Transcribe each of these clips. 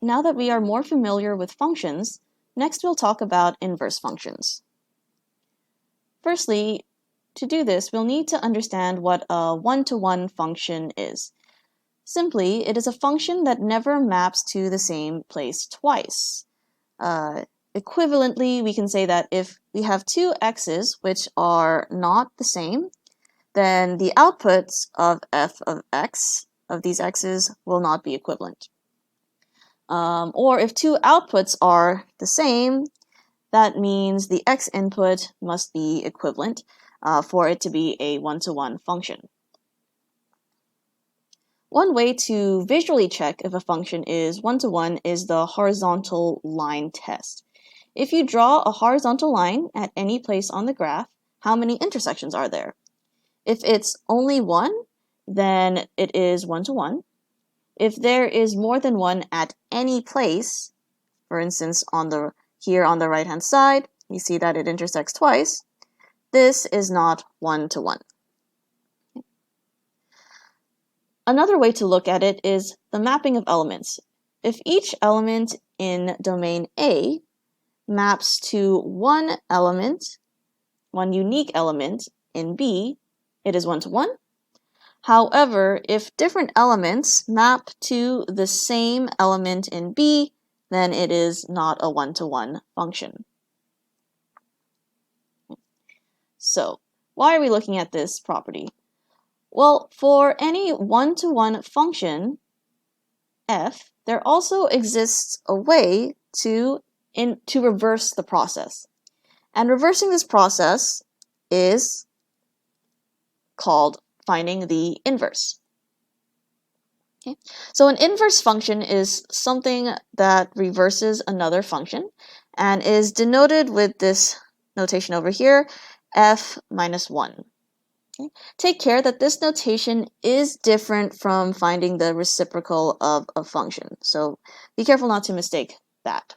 now that we are more familiar with functions, next we'll talk about inverse functions. Firstly, to do this, we'll need to understand what a one-to-one function is. Simply, it is a function that never maps to the same place twice. Equivalently, we can say that if we have two x's which are not the same, then the outputs of f of x, of these x's, will not be equivalent. Or if two outputs are the same, that means the x input must be equivalent for it to be a one-to-one function. One way to visually check if a function is one-to-one is the horizontal line test. If you draw a horizontal line at any place on the graph, how many intersections are there? If it's only one, then it is one-to-one. If there is more than one at any place, for instance, here on the right-hand side, you see that it intersects twice, this is not one-to-one. Another way to look at it is the mapping of elements. If each element in domain A maps to one element, one unique element in B, it is one-to-one. However, if different elements map to the same element in B, then it is not a one-to-one function. So, why are we looking at this property? Well, for any one-to-one function, f, there also exists a way to reverse the process. And reversing this process is called finding the inverse. Okay. So an inverse function is something that reverses another function and is denoted with this notation over here, f minus 1. Okay. Take care that this notation is different from finding the reciprocal of a function. So be careful not to mistake that.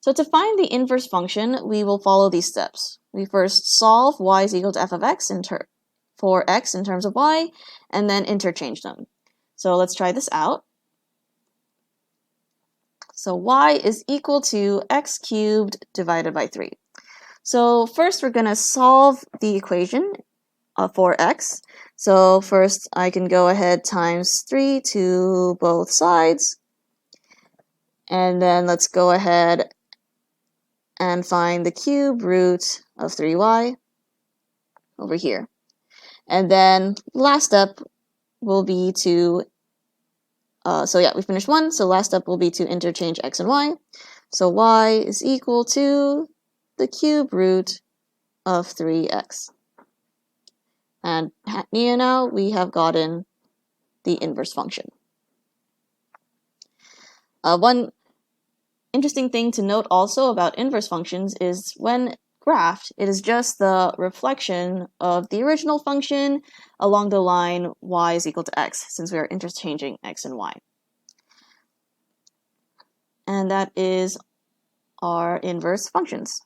So to find the inverse function, we will follow these steps. We first solve y is equal to f of x for x in terms of y, and then interchange them. So let's try this out. So y is equal to x cubed divided by 3. So first we're going to solve the equation for x. So first I can go ahead times 3 to both sides. And then let's go ahead and find the cube root of 3y over here. And then last step will be to, we finished one, so last step will be to interchange x and y. So y is equal to the cube root of 3x. And now we have gotten the inverse function. One interesting thing to note also about inverse functions is when graphed, it is just the reflection of the original function along the line y is equal to x, since we are interchanging x and y. And that is our inverse functions.